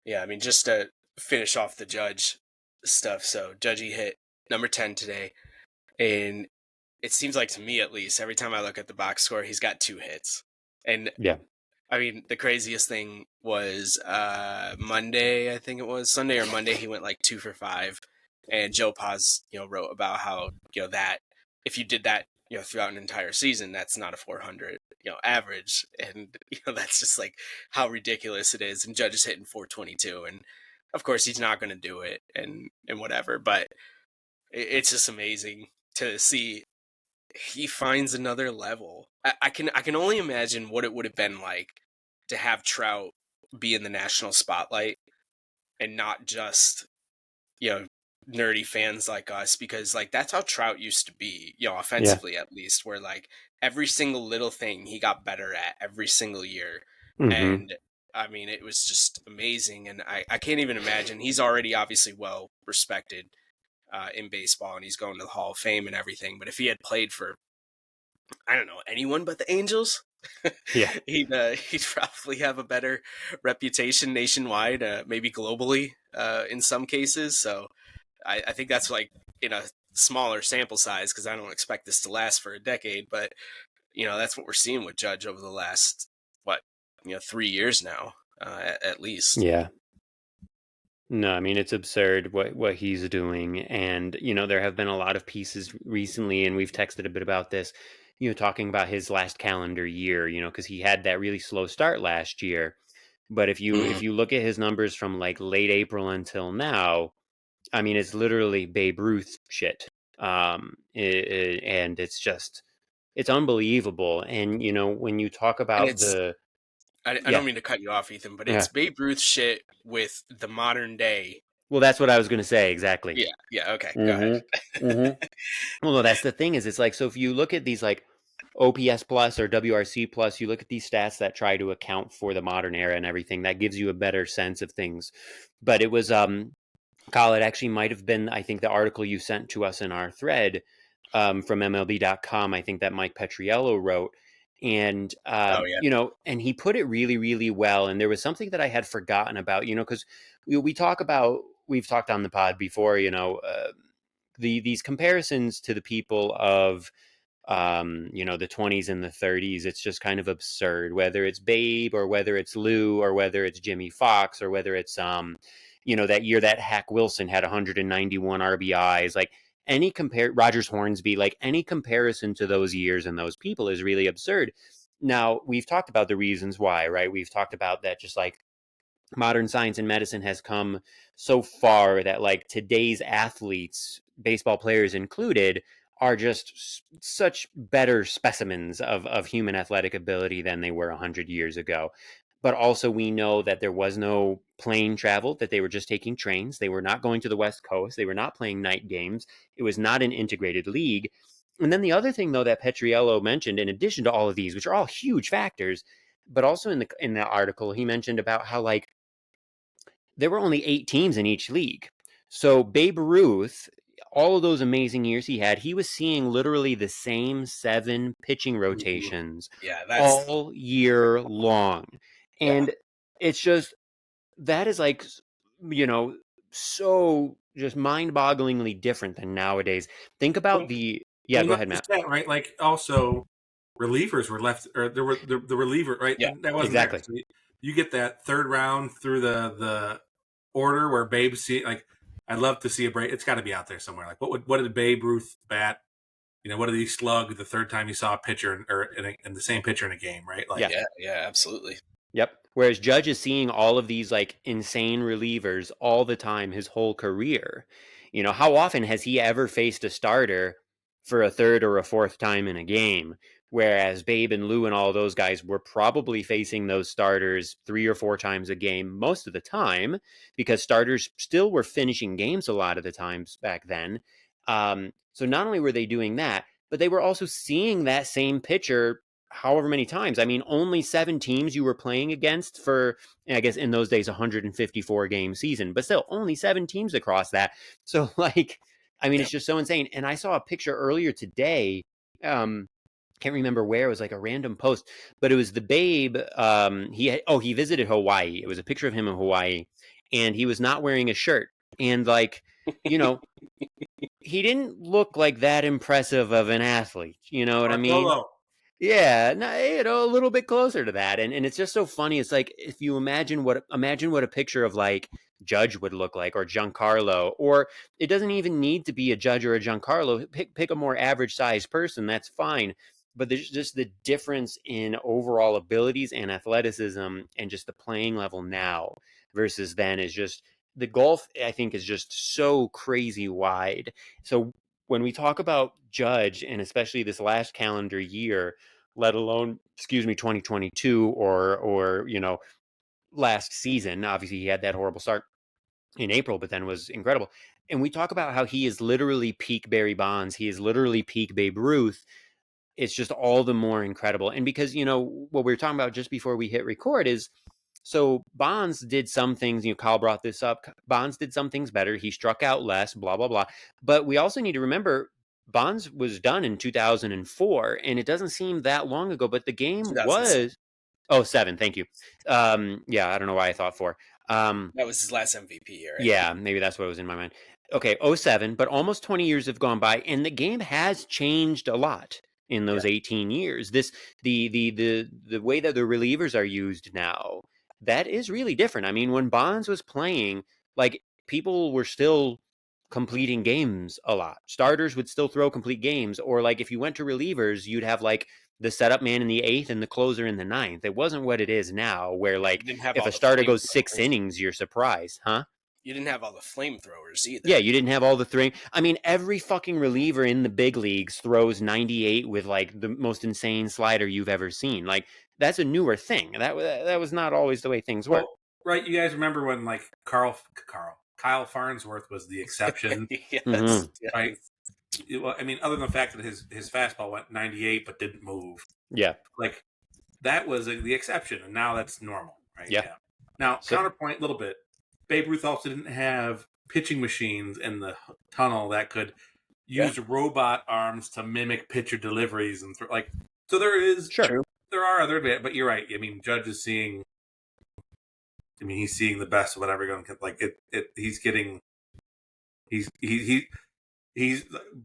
Yeah, I mean, just to finish off the Judge stuff. So Judgy hit number 10 today, and it seems like to me at least every time I look at the box score, he's got 2 hits. And Yeah. I mean, the craziest thing was Monday, I think it was Sunday or Monday. He went like 2 for 5, and Joe Paz, wrote about how that if you did that, throughout an entire season, that's not a 400, average, and that's just like how ridiculous it is. And Judge is hitting 422, and of course he's not going to do it, and whatever. But it's just amazing to see he finds another level. I can only imagine what it would have been like to have Trout be in the national spotlight and not just nerdy fans like us, because like that's how Trout used to be, Yeah. offensively at least, where like every single little thing he got better at every single year. Mm-hmm. And I mean, it was just amazing, and I can't even imagine. He's already obviously well respected in baseball, and he's going to the Hall of Fame and everything, but if he had played for, I don't know, anyone but the Angels, Yeah. he'd probably have a better reputation nationwide, maybe globally, in some cases. So I think that's like in a smaller sample size, because I don't expect this to last for a decade. But that's what we're seeing with Judge over the last 3 years now, at least. Yeah. No, I mean it's absurd what he's doing, and there have been a lot of pieces recently, and we've texted a bit about this. Talking about his last calendar year, because he had that really slow start last year. But if Mhm. you look at his numbers from like late April until now, I mean it's literally Babe Ruth shit. And it's unbelievable. And when you talk And about it's the I yeah don't mean to cut you off, Ethan, but yeah it's Babe Ruth shit with the modern day. well, that's what I was going to say exactly. Yeah, yeah, okay, go ahead. Mm-hmm. Mm-hmm. Well, no, that's the thing is it's like, so if you look at these like OPS plus or WRC plus, you look at these stats that try to account for the modern era and everything, that gives you a better sense of things. But it was Kyle, it actually might have been, I think, the article you sent to us in our thread from MLB.com. I think that Mike Petriello wrote. And, Oh yeah. and he put it really, really well. And there was something that I had forgotten about, because we talk about, we've talked on the pod before, these comparisons to the people of the 20s and the 30s. It's just kind of absurd, whether it's Babe or whether it's Lou or whether it's Jimmy Fox or whether it's that year that Hack Wilson had 191 RBIs. Like Rogers Hornsby, like any comparison to those years and those people is really absurd. Now, we've talked about the reasons why, right? We've talked about that, just like modern science and medicine has come so far that like today's athletes, baseball players included, are just such better specimens of human athletic ability than they were 100 years ago. But also we know that there was no plane travel, that they were just taking trains. They were not going to the West Coast. They were not playing night games. It was not an integrated league. And then the other thing, though, that Petriello mentioned, in addition to all of these, which are all huge factors, but also in the article, he mentioned about how like there were only 8 teams in each league. So Babe Ruth, all of those amazing years he had, he was seeing literally the same 7 pitching Mhm. rotations Yeah, that's all year long. yeah. And it's just, that is like, you know, so just mind bogglingly different than nowadays. Think about Well, yeah, go not ahead, just Matt. that, right? Like also relievers were left, or there were the reliever, right? Yeah. That wasn't there. Exactly. So you get that third round through the order where Babe see like. I'd love to see a break. It's got to be out there somewhere. Like what did Babe Ruth bat? What did he slug the third time he saw a pitcher or in the same pitcher in a game, right? Like Yeah. Yeah, yeah, absolutely. Yep. Whereas Judge is seeing all of these like insane relievers all the time his whole career. How often has he ever faced a starter for a third or a fourth time in a game? Whereas Babe and Lou and all those guys were probably facing those starters 3 or 4 times a game most of the time, because starters still were finishing games a lot of the times back then. So not only were they doing that, but they were also seeing that same pitcher however many times. I mean, only 7 teams you were playing against for, I guess in those days, 154 game season, but still only 7 teams across that. So like, I mean, Yeah. it's just so insane. And I saw a picture earlier today. Can't remember where. It was like a random post, but it was the Babe. He visited Hawaii. It was a picture of him in Hawaii, and he was not wearing a shirt. And like, you know, he didn't look like that impressive of an athlete. You know what I mean? Bartolo. Yeah, no, a little bit closer to that, and it's just so funny. It's like if you imagine what a picture of like Judge would look like, or Giancarlo, or it doesn't even need to be a Judge or a Giancarlo. Pick a more average sized person, that's fine. But there's just the difference in overall abilities and athleticism, and just the playing level now versus then is just the golf. I think is just so crazy wide. So when we talk about Judge, and especially this last calendar year, let alone 2022 or last season, obviously he had that horrible start in April, but then was incredible. And we talk about how he is literally peak Barry Bonds, he is literally peak Babe Ruth. It's just all the more incredible. And because what we were talking about just before we hit record is, so Bonds did some things, Kyle brought this up. Bonds did some things better. He struck out less, blah, blah, blah. But we also need to remember Bonds was done in 2004, and it doesn't seem that long ago, but the game was... Oh, 7, thank you. Yeah, I don't know why I thought 4. That was his last MVP year, right? Yeah, maybe that's what was in my mind. Okay, 07, but almost 20 years have gone by, and the game has changed a lot in those 18 years. The way that the relievers are used now, that is really different. I mean, when Bonds was playing, like, people were still completing games a lot. Starters would still throw complete games, or like if you went to relievers, you'd have like the setup man in the 8th and the closer in the 9th. It wasn't what it is now, where like if a starter goes 6 innings, you're surprised, huh? You didn't have all the flamethrowers either. Yeah, you didn't have all the throwing. I mean, every fucking reliever in the big leagues throws 98 with like the most insane slider you've ever seen. Like, that's a newer thing. That was not always the way things were. Well, right, you guys remember when like Kyle Farnsworth was the exception? Yes. Mm-hmm. Right. Well, I mean, other than the fact that his fastball went 98 but didn't move. Yeah. Like, that was the exception, and now that's normal, right? Yeah. Now, counterpoint a little bit. Babe Ruth also didn't have pitching machines in the tunnel that could use robot arms to mimic pitcher deliveries and so there is there are other, but you're right. I mean, Judge is seeing. I mean, he's seeing the best of whatever you're going to like. He's getting. He's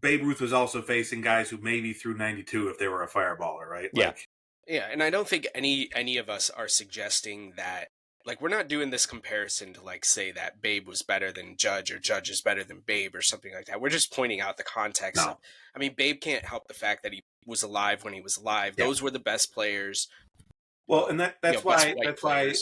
Babe Ruth was also facing guys who maybe threw 92 if they were a fireballer, right? Yeah. Yeah, and I don't think any of us are suggesting that. Like, we're not doing this comparison to, like, say that Babe was better than Judge or Judge is better than Babe or something like that. We're just pointing out the context. No. I mean, Babe can't help the fact that he was alive when he was alive. Yeah. Those were the best players. Well, and that's why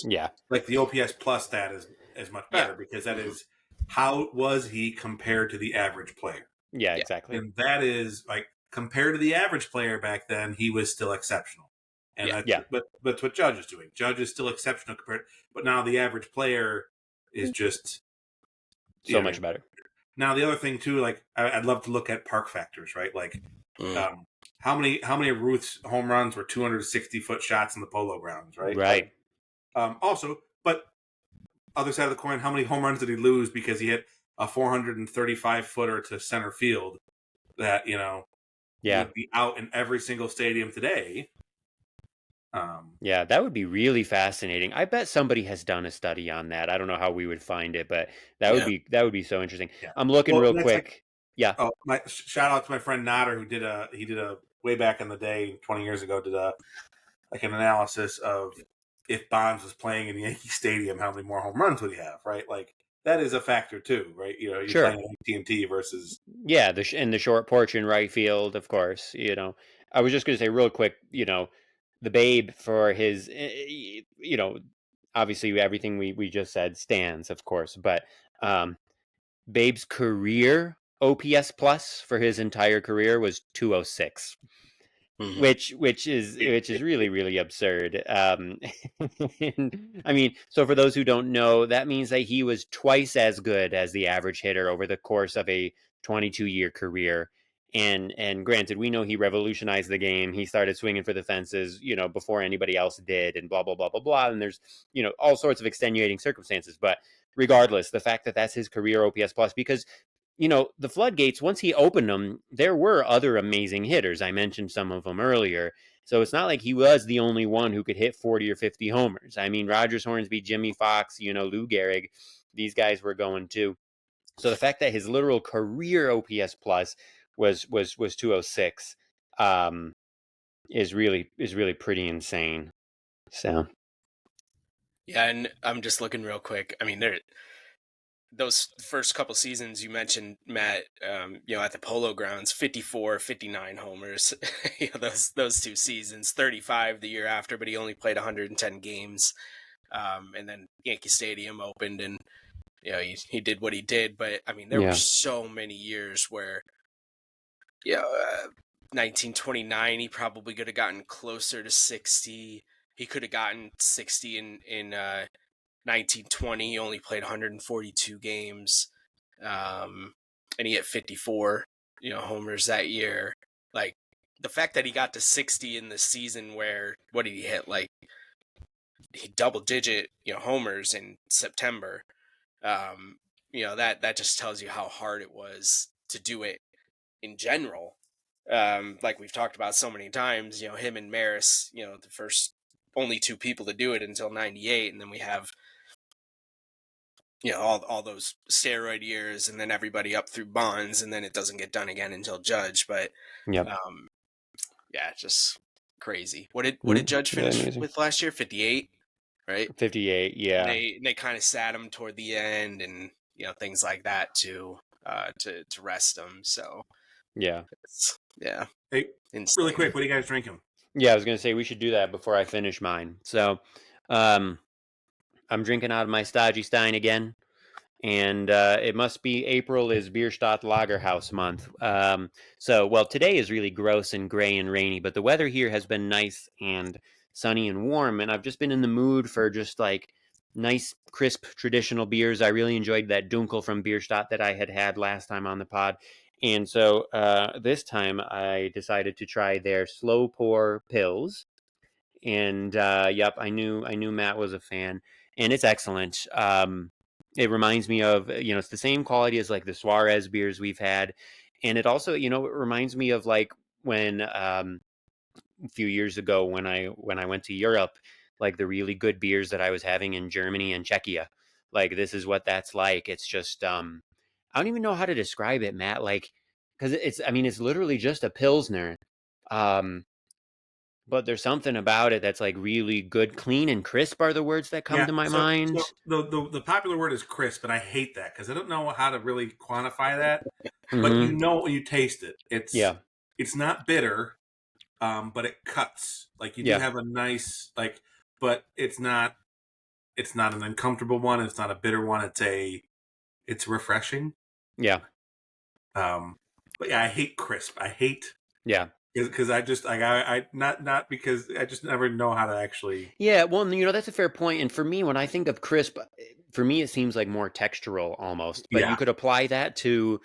yeah, like the OPS plus stat is much better because that is how was he compared to the average player. Yeah, exactly. And that is like compared to the average player back then, he was still exceptional. And but that's what Judge is doing. Judge is still exceptional compared, but now the average player is just so much better. Now the other thing too, like I'd love to look at park factors, right? Like how many of Ruth's home runs were 260-foot shots in the Polo Grounds, right? Right. Also, but other side of the coin, how many home runs did he lose because he hit a 435-footer to center field that would be out in every single stadium today? Yeah, that would be really fascinating. I bet somebody has done a study on that. I don't know how we would find it, but that would be so interesting. Yeah. I'm looking real quick. Oh, shout out to my friend Notter who did a way back in the day, 20 years ago, did an analysis of if Bonds was playing in Yankee Stadium, how many more home runs would he have? Right, like that is a factor too, right? You're playing at AT&T versus in the short porch in right field, of course. I was just going to say real quick, the Babe for his, obviously everything we just said stands, of course, but Babe's career OPS plus for his entire career was 206, which is really, really absurd. And, I mean, so for those who don't know, that means that he was twice as good as the average hitter over the course of a 22-year career. And granted, we know he revolutionized the game. He started swinging for the fences, before anybody else did, and blah, blah, blah, blah, blah. And there's, all sorts of extenuating circumstances. But regardless, the fact that that's his career OPS plus, because the floodgates, once he opened them, there were other amazing hitters. I mentioned some of them earlier. So it's not like he was the only one who could hit 40 or 50 homers. I mean, Rogers Hornsby, Jimmy Fox, Lou Gehrig, these guys were going too. So the fact that his literal career OPS plus was 206 is really pretty insane. So Yeah, and I'm just looking real quick. I mean, those first couple seasons you mentioned, Matt, at the Polo Grounds, 54, 59 homers. Those 2 seasons, 35 the year after, but he only played 110 games. And then Yankee Stadium opened, and he did what he did. But I mean, there were so many years where, 1929, he probably could have gotten closer to 60. He could have gotten 60 in 1920. He only played 142 games, and he hit 54, homers that year. Like, the fact that he got to 60 in the season where, what did he hit? Like, he double-digit, homers in September. That just tells you how hard it was to do it in general. Like we've talked about so many times, him and Maris, the first only 2 people to do it until 98, and then we have all those steroid years, and then everybody up through Bonds, and then it doesn't get done again until Judge. But just crazy. What did Judge finish with last year? 58, right? 58, yeah. And they kind of sat him toward the end, and things like that to rest him. So yeah. Hey, insane. Really quick, what are you guys drinking? Yeah, I was gonna say we should do that before I finish mine. So I'm drinking out of my Stodgy Stein again, and it must be April is Bierstadt Lagerhaus month. Well, today is really gross and gray and rainy, but the weather here has been nice and sunny and warm, and I've just been in the mood for just like nice, crisp, traditional beers. I really enjoyed that Dunkel from Bierstadt that I had last time on the pod. And so this time I decided to try their slow pour pills. And I knew Matt was a fan, and it's excellent. It reminds me of, it's the same quality as like the Suarez beers we've had. And it also, it reminds me of like when a few years ago when I went to Europe, like the really good beers that I was having in Germany and Czechia. Like this is what that's like. It's just I don't even know how to describe it, Matt. Like, because it's literally just a Pilsner. But there's something about it that's like really good, clean and crisp are the words that come to my mind. So the popular word is crisp, and I hate that because I don't know how to really quantify that. But when you taste it, it's not bitter, but it cuts. Like you do have a nice but it's not an uncomfortable one. It's not a bitter one. It's refreshing. Yeah. But yeah, I hate crisp. I hate because I just not because I just never know how to actually. Yeah, well, that's a fair point. And for me, when I think of crisp, for me it seems like more textural almost. But you could apply that to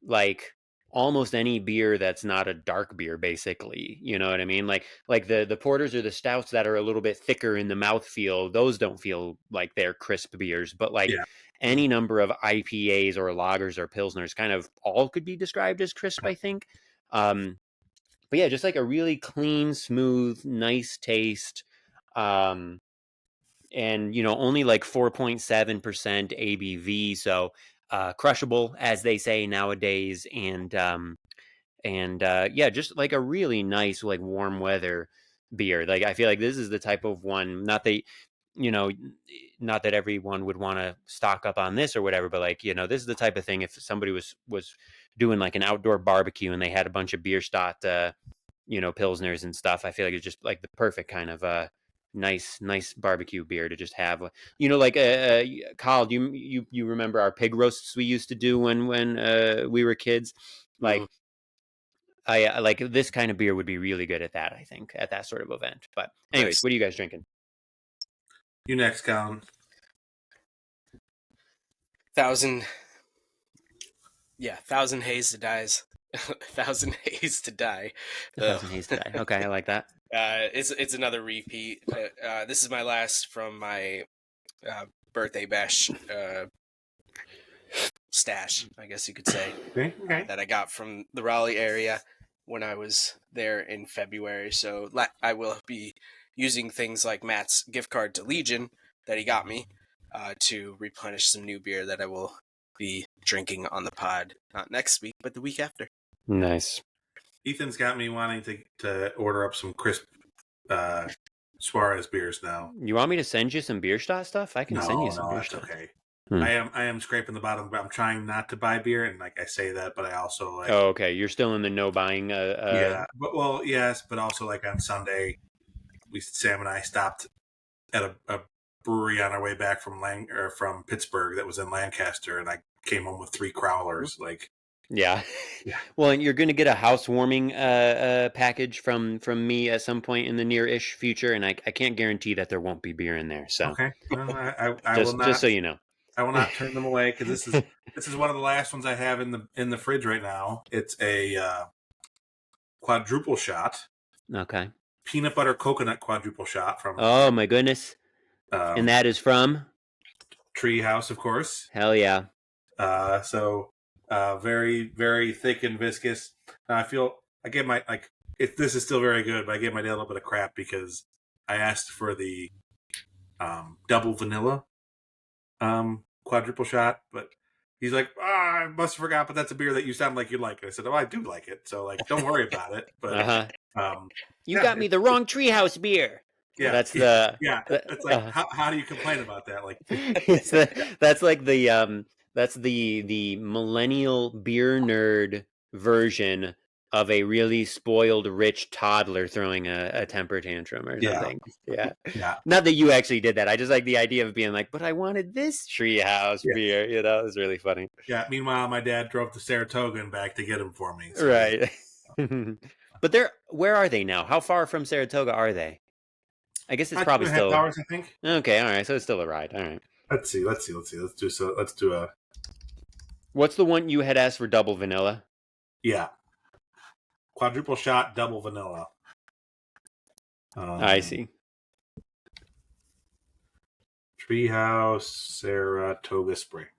like almost any beer that's not a dark beer, basically. You know what I mean? Like the porters or the stouts that are a little bit thicker in the mouthfeel, those don't feel like they're crisp beers. But like any number of IPAs or lagers or pilsners, kind of all could be described as crisp, I think. But yeah, just like a really clean, smooth, nice taste. And only like 4.7% ABV, so crushable, as they say nowadays. And just like a really nice, like warm weather beer. Like I feel like this is the type of one, not that everyone would want to stock up on this or whatever, but like, this is the type of thing if somebody was doing like an outdoor barbecue and they had a bunch of Bierstadt, pilsners and stuff. I feel like it's just like the perfect kind of nice barbecue beer to just have. Kyle, you remember our pig roasts we used to do when we were kids? Like I like this kind of beer would be really good at that, I think, at that sort of event. But anyways, What are you guys drinking? You next, Colin. 1,000 haze to dies. 1,000 haze to die. 1,000 haze to die. Okay, I like that. It's another repeat. This is my last from my birthday bash stash, I guess you could say, Okay. that I got from the Raleigh area when I was there in February. So I will be using things like Matt's gift card to Legion that he got me to replenish some new beer that I will be drinking on the pod, not next week, but the week after. Nice. Ethan's got me wanting to order up some crisp Suarez beers now. You want me to send you some beer stuff? I can send you some beer that's stuff. okay. I am scraping the bottom, but I'm trying not to buy beer, and like I say that, but I also like. Oh, okay. You're still in the no buying. Yeah, but yes, but also like on Sunday, Sam and I stopped at a brewery on our way back from Pittsburgh that was in Lancaster, and I came home with 3 crowlers. Like, yeah. Well, and you're going to get a housewarming package from me at some point in the near-ish future, and I can't guarantee that there won't be beer in there. So okay, well, I just, will not. Just so you know, I will not turn them away because this is one of the last ones I have in the fridge right now. It's a quadruple shot. Okay. Peanut butter coconut quadruple shot from. Oh my goodness! And that is from Treehouse, of course. Hell yeah! Very very thick and viscous. I gave my this is still very good, but I gave my dad a little bit of crap because I asked for the double vanilla quadruple shot, but he's like, I must have forgot, but that's a beer that you sound like you like. And I said, I do like it, so like don't worry about it. But you got me the wrong Treehouse beer. Yeah, that's the It's like how do you complain about that? Like that's like the that's the millennial beer nerd version of a really spoiled rich toddler throwing a temper tantrum or something. Yeah. Not that you actually did that. I just like the idea of being like, but I wanted this Treehouse beer. You know, it was really funny. Yeah. Meanwhile, my dad drove to Saratoga and back to get them for me. So. Right. But where are they now? How far from Saratoga are they? I guess it's probably still 2.5 hours, I think. Okay, all right. So it's still a ride. All right. Let's see. Let's do a. What's the one you had asked for double vanilla? Yeah. Quadruple shot, double vanilla. I see. Treehouse, Saratoga Springs.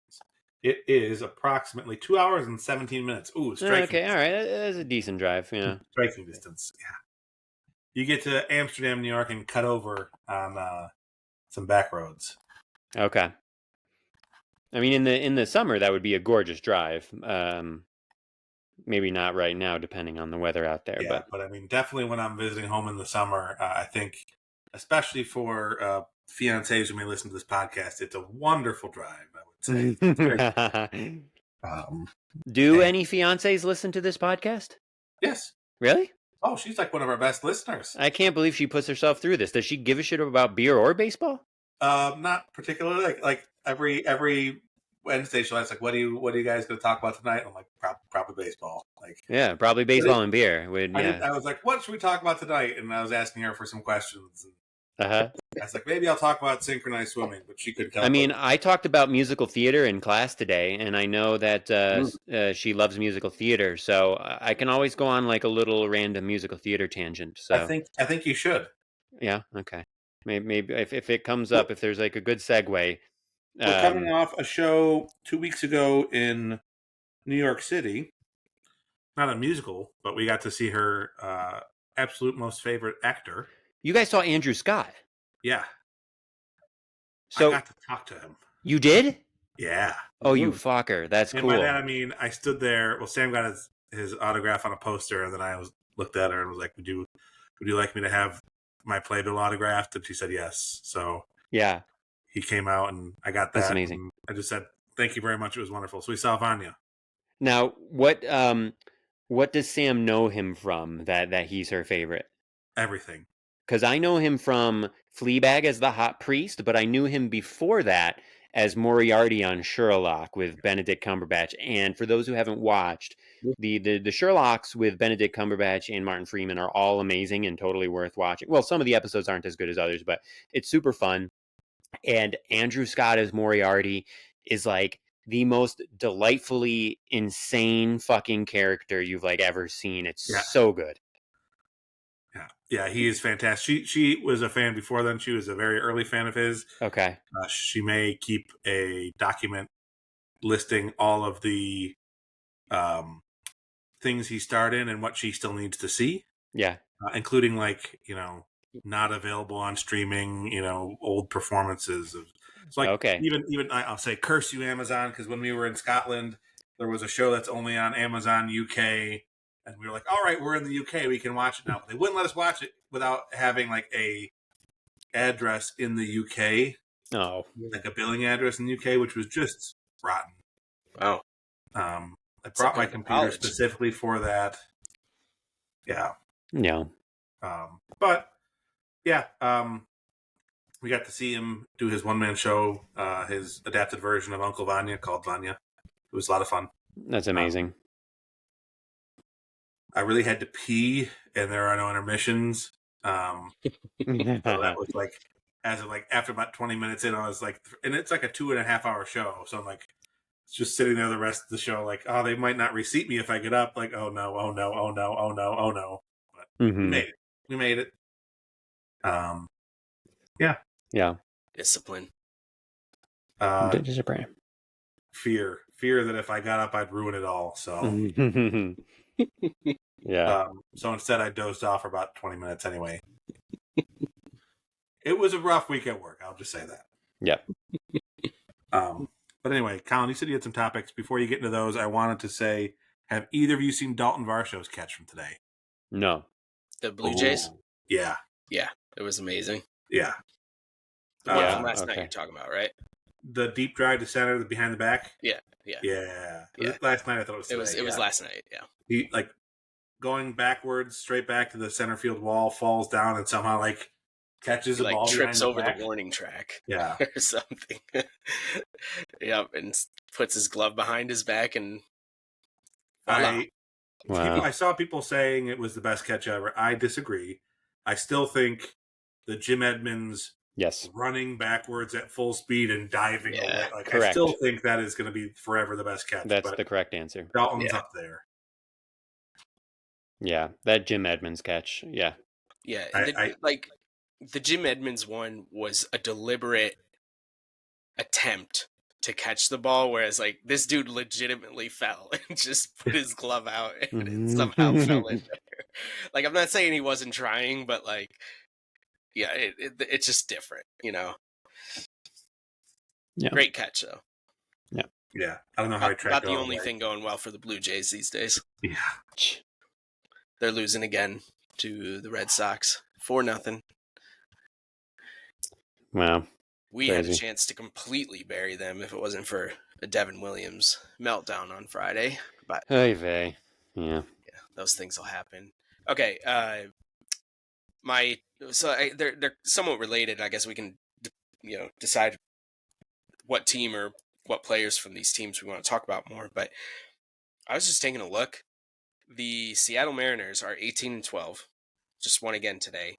It is approximately 2 hours and 17 minutes. Ooh, striking. Okay, distance. All right. That's a decent drive. Yeah. Striking distance. Yeah. You get to Amsterdam, New York, and cut over on some back roads. Okay. I mean, in the summer, that would be a gorgeous drive. Maybe not right now, depending on the weather out there. Yeah, but I mean, definitely when I'm visiting home in the summer, I think, especially for fiancés who may listen to this podcast, it's a wonderful drive, I would say. Do any fiancés listen to this podcast? Yes. Really? Oh, she's like one of our best listeners. I can't believe she puts herself through this. Does she give a shit about beer or baseball? Not particularly. Like every Wednesday, she'll ask, like, "What are you guys going to talk about tonight?" And I'm like, "Probably baseball." Like, yeah, probably baseball and beer. I was like, "What should we talk about tonight?" And I was asking her for some questions. I was like, maybe I'll talk about synchronized swimming, but she couldn't tell. I mean, I talked about musical theater in class today, and I know that she loves musical theater, so I can always go on like a little random musical theater tangent. So I think you should. Yeah. Okay. Maybe if it comes up, if there's like a good segue. We're coming off a show 2 weeks ago in New York City. Not a musical, but we got to see her absolute most favorite actor. You guys saw Andrew Scott? Yeah. So I got to talk to him. You did? Yeah. Oh, you fucker. That's cool. By that, I mean, I stood there. Well, Sam got his autograph on a poster, and then I looked at her and was like, would you like me to have my playbill autographed? And she said yes. So yeah. He came out, and I got that. That's amazing. I just said, thank you very much. It was wonderful. So we saw Vanya. Now, what does Sam know him from that he's her favorite? Everything. Because I know him from Fleabag as the hot priest, but I knew him before that as Moriarty on Sherlock with Benedict Cumberbatch. And for those who haven't watched, the Sherlocks with Benedict Cumberbatch and Martin Freeman are all amazing and totally worth watching. Well, some of the episodes aren't as good as others, but it's super fun. And Andrew Scott as Moriarty is like the most delightfully insane fucking character you've like ever seen. It's so good. Yeah, he is fantastic. She was a fan before then. She was a very early fan of his. Okay. She may keep a document listing all of the things he starred in and what she still needs to see. Yeah. Including not available on streaming, old performances. It's like Okay. even I'll say curse you Amazon, because when we were in Scotland, there was a show that's only on Amazon UK, and we were like, all right, we're in the UK, we can watch it now. But they wouldn't let us watch it without having like a address in the UK, like a billing address in the UK, which was just rotten. Wow. I brought my computer specifically for that. Yeah. Yeah. But yeah, we got to see him do his one-man show, his adapted version of Uncle Vanya called Vanya. It was a lot of fun. That's amazing. I really had to pee, and there are no intermissions. So that was like, after about 20 minutes in, I was like, and it's like a 2.5 hour show. So I'm like, just sitting there the rest of the show, like, oh, they might not reseat me if I get up. Like, oh no, oh no, oh no, oh no, oh no. But we made it. Yeah. Yeah. Discipline. Fear that if I got up, I'd ruin it all. So, yeah. So instead, I dozed off for about 20 minutes anyway. It was a rough week at work. I'll just say that. Yeah. But anyway, Colin, you said you had some topics. Before you get into those, I wanted to say, have either of you seen Dalton Varsho's catch from today? No. The Blue Jays? Yeah. Yeah. It was amazing. Yeah. The one from last night you're talking about, right? The deep drive to center, the behind the back? Yeah. Last night I thought it was It was last night, yeah. He, going backwards, straight back to the center field wall, falls down, and somehow, catches the ball. Trips over the warning track. Yeah. Or something. Yep, and puts his glove behind his back, and I saw people saying it was the best catch ever. I disagree. I still think the Jim Edmonds running backwards at full speed and diving away. Correct. I still think that is going to be forever the best catch. That's the correct answer. Dalton's up there. Yeah, that Jim Edmonds catch. Yeah. Yeah, the Jim Edmonds one was a deliberate attempt to catch the ball, whereas this dude legitimately fell and just put his glove out and it somehow fell in there. I'm not saying he wasn't trying, but it's just different, Yeah. Great catch though. Yeah. Yeah. I don't know how he tracked it. Not the only thing going well for the Blue Jays these days. Yeah. They're losing again to the Red Sox 4-0. Wow. We had a chance to completely bury them if it wasn't for a Devin Williams meltdown on Friday. But yeah, those things will happen. Okay, they're somewhat related. I guess we can decide what team or what players from these teams we want to talk about more. But I was just taking a look. The Seattle Mariners are 18-12. Just won again today.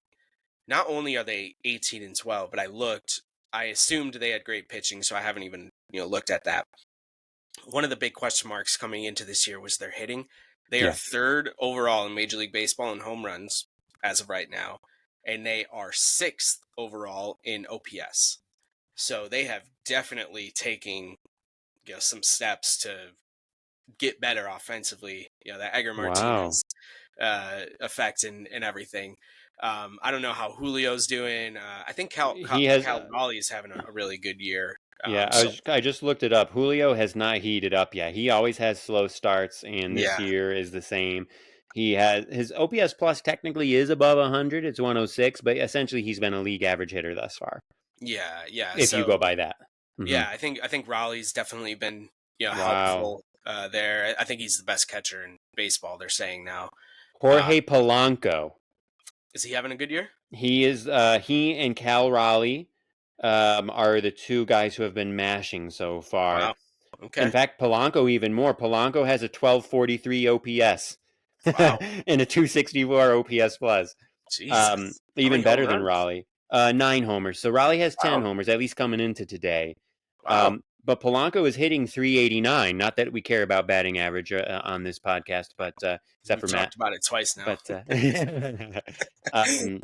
Not only are they 18-12, but I assumed they had great pitching, so I haven't even looked at that. One of the big question marks coming into this year was their hitting. They are third overall in Major League Baseball in home runs as of right now, and they are sixth overall in OPS. So they have definitely taken some steps to get better offensively. That Edgar Martinez effect and everything. I don't know how Julio's doing. I think Cal Raleigh is having a really good year. I just looked it up. Julio has not heated up yet. He always has slow starts, and this year is the same. He has his OPS plus technically is above 100. It's 106, but essentially he's been a league average hitter thus far. Yeah. If you go by that. Mm-hmm. Yeah, I think Raleigh's definitely been helpful there. I think he's the best catcher in baseball. They're saying now. Jorge Polanco. Is he having a good year? He is. He and Cal Raleigh are the two guys who have been mashing so far. Wow. Okay. In fact, Polanco even more. Polanco has a 1243 OPS and a 264 OPS plus. Jesus. Even better than Raleigh. 9 homers. So Raleigh has 10 homers, at least coming into today. Wow. But Polanco is hitting 389. Not that we care about batting average on this podcast, but except for Matt. Talked about it twice now. But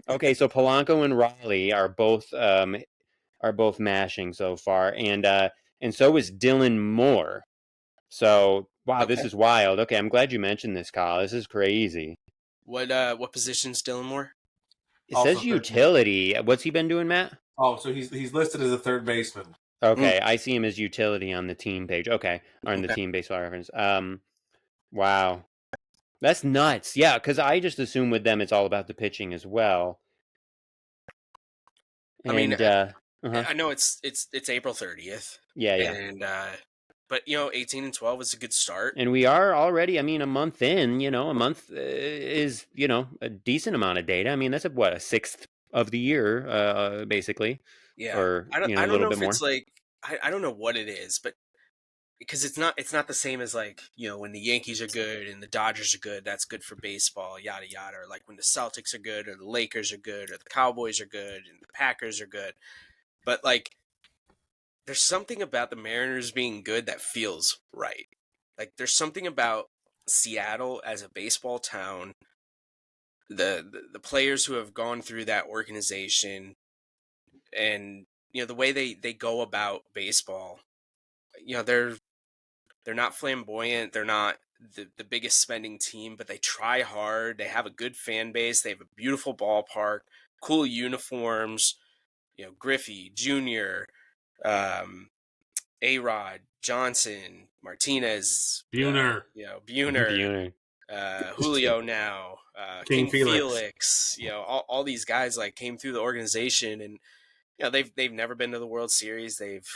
okay, so Polanco and Raleigh are both mashing so far, and so is Dylan Moore. So, wow, this Okay. is wild. Okay, I'm glad you mentioned this, Kyle. This is crazy. What position's Dylan Moore? It Also says third. utility. What's he been doing, Matt? Oh, so he's listed as a third baseman. Okay, I see him as utility on the team page. Okay, on the Okay. team baseball reference. Wow, that's nuts. Yeah, because I just assume with them it's all about the pitching as well. I mean, And I know it's April 30th, yeah, yeah. and but 18-12 is a good start. And we are already, I mean, a month in. A month is a decent amount of data. I mean, that's a sixth of the year, basically, Yeah, or I a don't little know bit if it's more. like I don't know what it is, but because it's not the same as like when the Yankees are good and the Dodgers are good, that's good for baseball, yada yada. Or like when the Celtics are good, or the Lakers are good, or the Cowboys are good, and the Packers are good. But like, there's something about the Mariners being good that feels right. Like there's something about Seattle as a baseball town, the players who have gone through that organization, and the way they go about baseball. They're not flamboyant. They're not the biggest spending team, but they try hard. They have a good fan base. They have a beautiful ballpark, cool uniforms. Griffey Jr., um, A-Rod, Johnson, Martinez, Buhner, Buhner, Buhner. Julio now, King King Felix. Felix. All these guys like came through the organization, and they've never been to the World Series. They've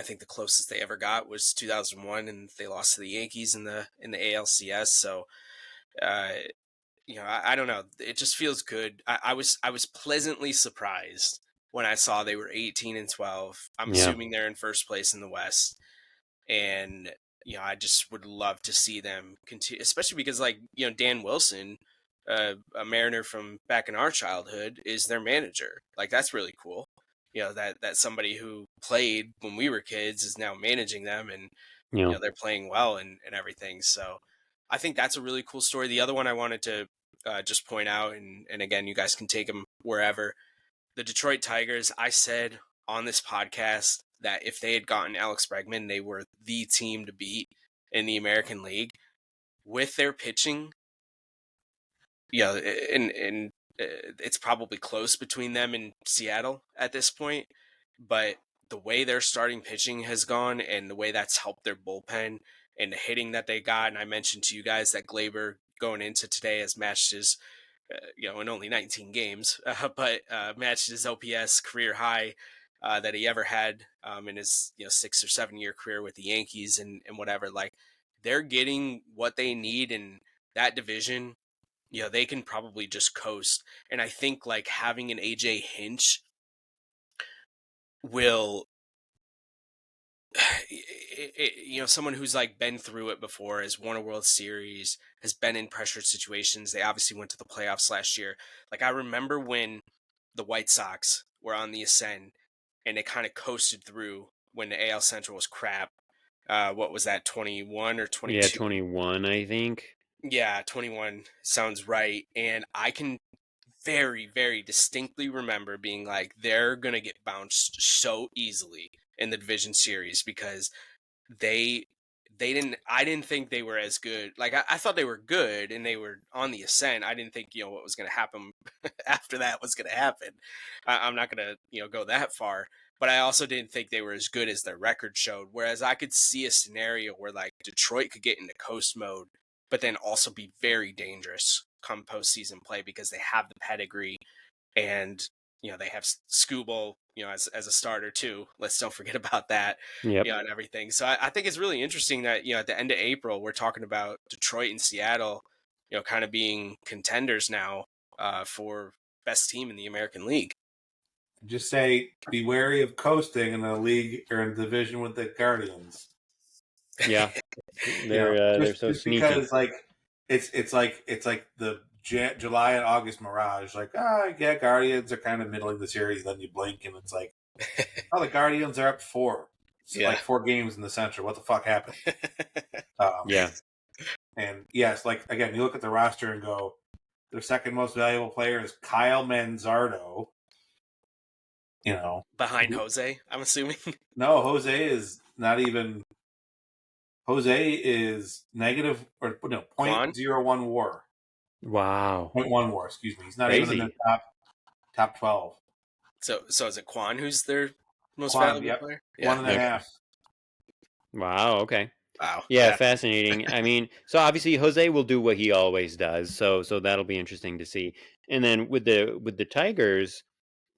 I think the closest they ever got was 2001, and they lost to the Yankees in the ALCS. So, uh, I don't know. It just feels good. I was pleasantly surprised when I saw they were 18-12. I'm Yeah, assuming they're in first place in the West, and I just would love to see them continue, especially because Dan Wilson, a Mariner from back in our childhood, is their manager. Like that's really cool. That somebody who played when we were kids is now managing them, and yeah, they're playing well and everything. So I think that's a really cool story. The other one I wanted to just point out, and again, you guys can take them wherever. The Detroit Tigers, I said on this podcast that if they had gotten Alex Bregman, they were the team to beat in the American League with their pitching. And it's probably close between them and Seattle at this point, but the way their starting pitching has gone and the way that's helped their bullpen and the hitting that they got, and I mentioned to you guys that Glaber going into today has matched his in only 19 games, but matched his OPS career high that he ever had in his 6 or 7 year career with the Yankees and whatever. Like they're getting what they need in that division. They can probably just coast, and I think like having an AJ Hinch will. Someone who's like been through it before, has won a World Series, has been in pressured situations. They obviously went to the playoffs last year. Like I remember when the White Sox were on the ascent and they kind of coasted through when the AL Central was crap. What was that, 21 or yeah. 22? 21, I think. Yeah, 21 sounds right. And I can very, very distinctly remember being like, they're going to get bounced so easily in the division series because they I didn't think they were as good. Like I thought they were good and they were on the ascent. I didn't think what was going to happen after that was going to happen. I'm not going to go that far, but I also didn't think they were as good as their record showed. Whereas I could see a scenario where like Detroit could get into coast mode, but then also be very dangerous come postseason play because they have the pedigree and they have Scooble as a starter too. Let's don't forget about that, Yep. and everything. So I think it's really interesting that at the end of April we're talking about Detroit and Seattle, kind of being contenders now for best team in the American League. Just say, be wary of coasting in a league or in a division with the Guardians. Yeah, they're so Just sneaky. because like it's like the July and August mirage. Like, yeah, Guardians are kind of middling the series. Then you blink and it's like, oh, the Guardians are up 4. So Yeah. like 4 games in the Central. What the fuck happened? Yeah, And yes, like again, you look at the roster and go, their second most valuable player is Kyle Manzardo. Behind Jose, I'm assuming. No, Jose is not even Jose is negative or no Quan? 0.01 WAR. Wow. 0.1 WAR. Excuse me. He's not even in the Crazy. top 12. So is it Quan who's their most Quan, valuable yep, player? one Yeah. and a Okay. half. Wow. Okay. Wow. Yeah, Yeah. fascinating. I mean, so obviously Jose will do what he always does. So that'll be interesting to see. And then with the Tigers,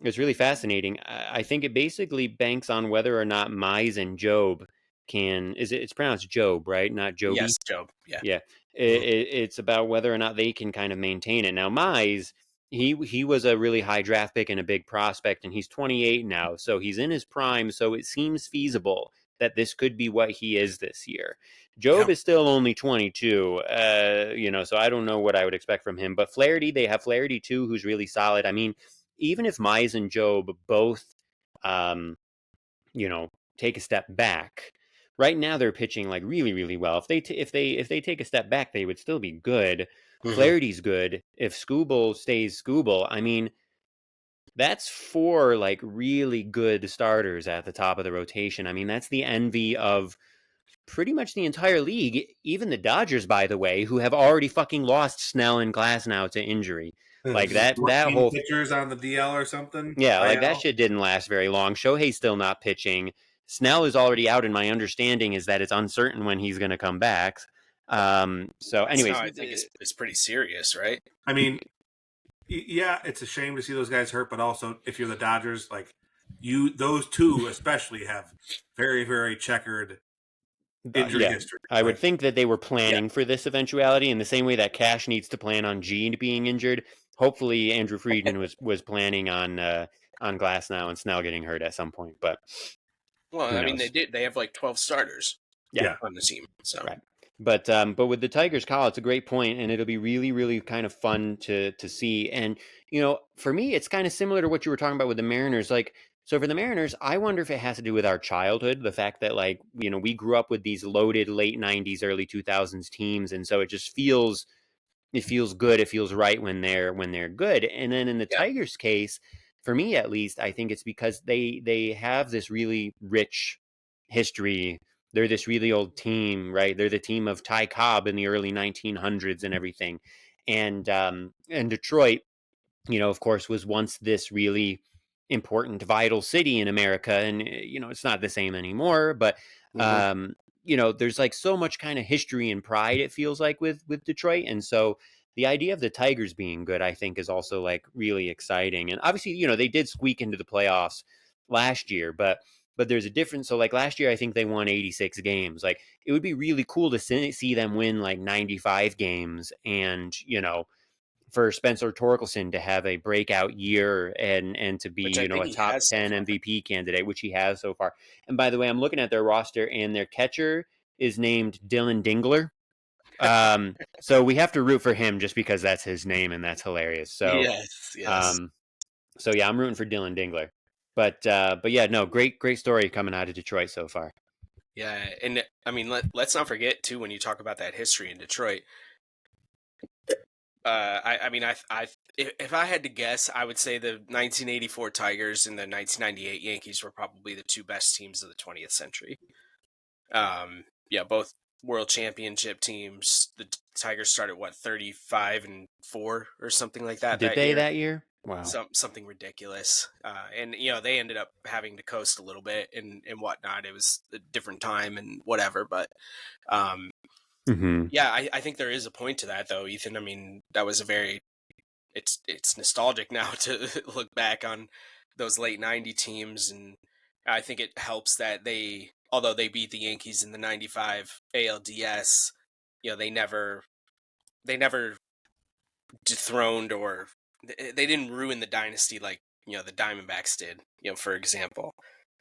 it's really fascinating. I think it basically banks on whether or not Mize and Job can. It's pronounced Job, right? Not Joby. Yes, Joe. Yeah. Yeah, Mhm. it's about whether or not they can kind of maintain it. Now, Mize, he was a really high draft pick and a big prospect, and he's 28 now, so he's in his prime. So it seems feasible that this could be what he is this year. Job Yep. is still only 22, so I don't know what I would expect from him. But Flaherty, they have Flaherty too, who's really solid. I mean, even if Mize and Job both, um, take a step back. Right now, they're pitching like really, really well. If they take a step back, they would still be good. Mm-hmm. Flaherty's good. If Scooble stays Scooble, I mean, that's four like really good starters at the top of the rotation. I mean, that's the envy of pretty much the entire league, even the Dodgers, by the way, who have already fucking lost Snell and Glass now to injury. Like that 14 whole pitchers on the DL or something. yeah, like that IL. shit didn't last very long. Shohei's still not pitching. Snell is already out, and my understanding is that it's uncertain when he's going to come back. So, That's now anyways, I think it's pretty serious, right? I mean, yeah, it's a shame to see those guys hurt, but also if you're the Dodgers, like those two especially have very, very checkered injury yeah, history. I would Like, think that they were Yeah. planning for this eventuality in the same way that Cash needs to plan on Gene being injured. Hopefully, Andrew Friedman was planning on Glass now and Snell getting hurt at some point, but Well, who I mean, they knows? did. They have like 12 starters Yeah. yeah, on the team. So Right. But with the Tigers call, it's a great point, and it'll be really, really kind of fun to see. And for me, it's kind of similar to what you were talking about with the Mariners. Like, so for the Mariners, I wonder if it has to do with our childhood, the fact that like we grew up with these loaded late '90s, early 2000s teams, and so it feels good, it feels right when they're good. And then in the yeah, Tigers case, for me at least, I think it's because they have this really rich history. They're this really old team, right? They're the team of Ty Cobb in the early 1900s and everything. And Detroit, of course, was once this really important, vital city in America. And, it's not the same anymore. But, hmm there's like so much kind of history and pride, it feels like, with Detroit. And so the idea of the Tigers being good, I think, is also like really exciting. And obviously, they did squeak into the playoffs last year, but there's a difference. So like last year, I think they won 86 games. Like it would be really cool to see them win like 95 games and, for Spencer Torkelson to have a breakout year and to be, which I think a he top has so 10 far. MVP candidate, which he has so far. And by the way, I'm looking at their roster and their catcher is named Dylan Dingler. So we have to root for him just because that's his name and that's hilarious. So, Yes, yes, um, so yeah, I'm rooting for Dylan Dingler. But yeah, no, great story coming out of Detroit so far. yeah. And I mean, let's not forget too when you talk about that history in Detroit. I mean, if I had to guess, I would say the 1984 Tigers and the 1998 Yankees were probably the two best teams of the 20th century. Yeah, both world championship teams. The Tigers started 35-4 or something like that Did that they year. that year? Wow. Something ridiculous. And they ended up having to coast a little bit and whatnot. It was a different time and whatever, but um, Mm-hmm. yeah, I think there is a point to that though, Ethan. I mean, that was a very it's nostalgic now to look back on those late 90 teams, and I think it helps that although they beat the Yankees in the 95 ALDS, they never dethroned or they didn't ruin the dynasty like the Diamondbacks did, for example.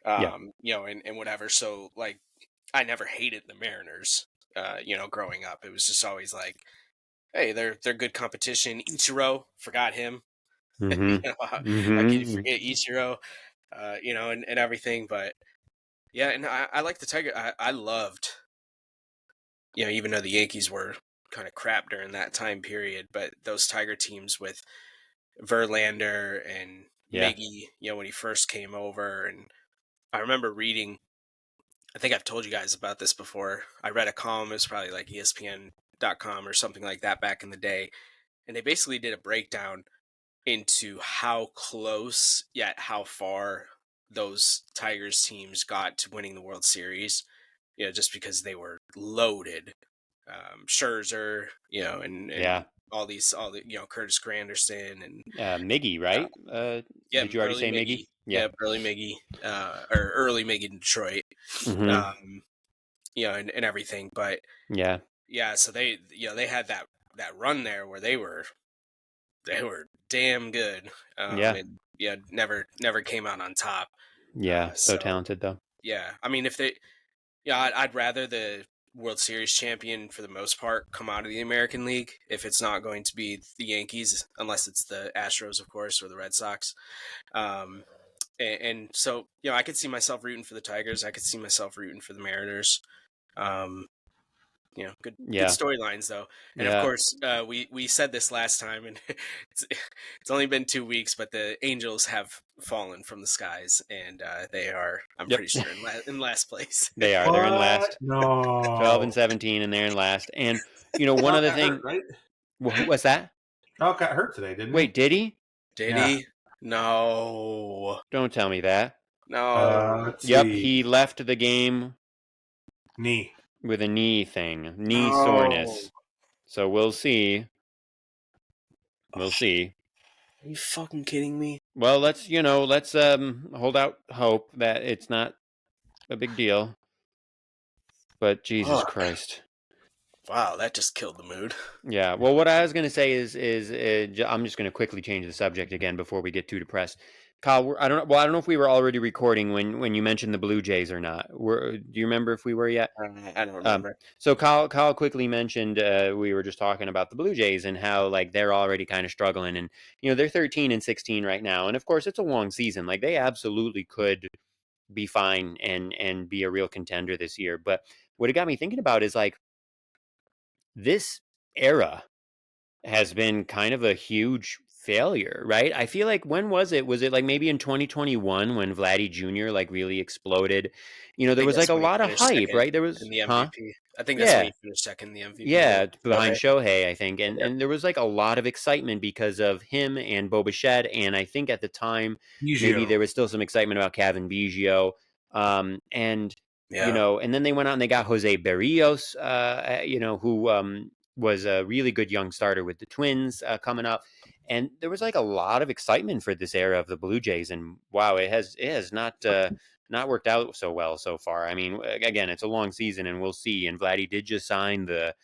Yeah. And whatever. So like I never hated the Mariners growing up. It was just always like, hey, they're good competition. Ichiro, forgot him. Mm-hmm. How could you Mm-hmm. forget Ichiro? And everything. But yeah, and I like the Tiger. I loved, even though the Yankees were kind of crap during that time period, but those Tiger teams with Verlander and Yeah. Miggy, when he first came over, and I remember reading I think I've told you guys about this before. I read a column, it was probably like ESPN.com or something like that back in the day. And they basically did a breakdown into how close yet how far those Tigers teams got to winning the World Series. Just because they were loaded. Scherzer, and Yeah. all the Curtis Granderson and Miggy, right? yeah, Did you already early say Miggy? Miggy, Yeah. early Miggy, or early Miggy in Detroit, Mm-hmm. and everything. But Yeah. yeah, so they had that run there where they were damn good, Yeah. and never came out on top. Yeah. So So talented though. yeah, I mean, if they, yeah, I'd rather the World Series champion for the most part come out of the American League if it's not going to be the Yankees, unless it's the Astros, of course, or the Red Sox. And so, I could see myself rooting for the Tigers. I could see myself rooting for the Mariners. Um, good Yeah. storylines though. And of Yeah. course, we said this last time, and it's only been 2 weeks, but the Angels have fallen from the skies, and they are, I'm Yep. pretty sure, in last place. They are. They're in last. No. 12-17, and they're in last. And one Trout other got hurt, thing. right? What's that? Trout got hurt today, didn't he? Wait, did he? Did Yeah. he? No. Don't tell me that. No. Let's Yep, see. he left the game Knee. with a knee No. soreness. So we'll see. We'll see. Are you fucking kidding me? Well, let's hold out hope that it's not a big deal. But Jesus Fuck. Christ. Wow, that just killed the mood. Yeah. Well, what I was going to say is I'm just going to quickly change the subject again before we get too depressed. Kyle, I don't know if we were already recording when you mentioned the Blue Jays or not. Do you remember if we were yet? I don't remember. So Kyle quickly mentioned we were just talking about the Blue Jays and how like they're already kind of struggling, and they're 13-16 right now, and of course it's a long season. Like they absolutely could be fine and be a real contender this year. But what it got me thinking about is like this era has been kind of a huge failure, right? I feel like when was it? Was it like maybe in 2021 when Vladdy Jr. like really exploded? I There think was like that's a when he lot of finished hype, second right? There in was, the huh? MVP. I think that's when Yeah. he finished second in the MVP. Yeah, behind Shohei. Shohei, I think. And Yeah. and there was like a lot of excitement because of him and Bo Bichette. And I think at the time, maybe Biggio. there was still some excitement about Kevin Biggio. And Yeah. and then they went out and they got Jose Berrios, who was a really good young starter with the Twins coming up. And there was like a lot of excitement for this era of the Blue Jays. And wow, it has not worked out so well so far. I mean, again, it's a long season and we'll see. And Vladdy did just sign the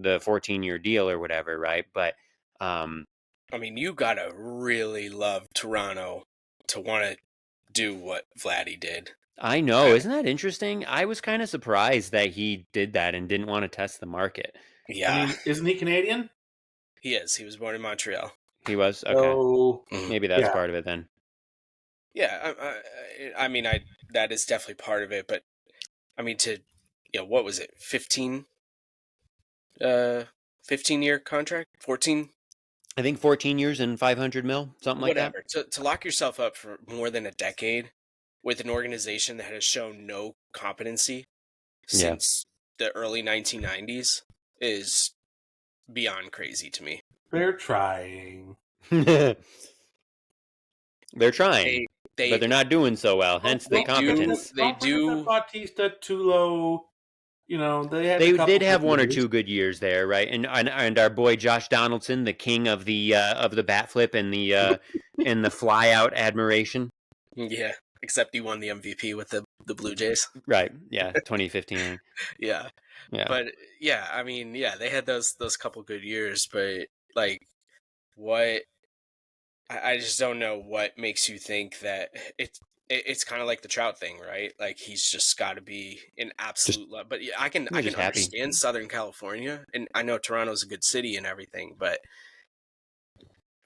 14-year deal or whatever, right? But I mean, you gotta really love Toronto to want to do what Vladdy did. I know, isn't that interesting? I was kind of surprised that he did that and didn't want to test the market. Yeah, I mean, isn't he Canadian? he is. He was born in Montreal. He was okay. So Maybe that's yeah. part of it then. Yeah, I mean, that is definitely part of it. But I mean, what was it? 15-year contract, 14. I think 14 years and 500 mil, something like Whatever. To lock yourself up for more than a decade with an organization that has shown no competency since the early 1990s is beyond crazy to me. They're trying. that. They're trying, They but they're not doing so well. Hence the competence. Don't forget that Bautista, Tulo. They did have one or two good years there, right? And our boy Josh Donaldson, the king of the bat flip and the fly out admiration. Yeah, except he won the MVP with the Blue Jays. Right. Yeah. 2015. Yeah. But yeah, I mean, yeah, they had those couple good years, but like, what? I just don't know what makes you think that it's kind of like the Trout thing, right? Like he's just got to be an absolute love. But yeah, I can understand Southern California, and I know Toronto's a good city and everything, but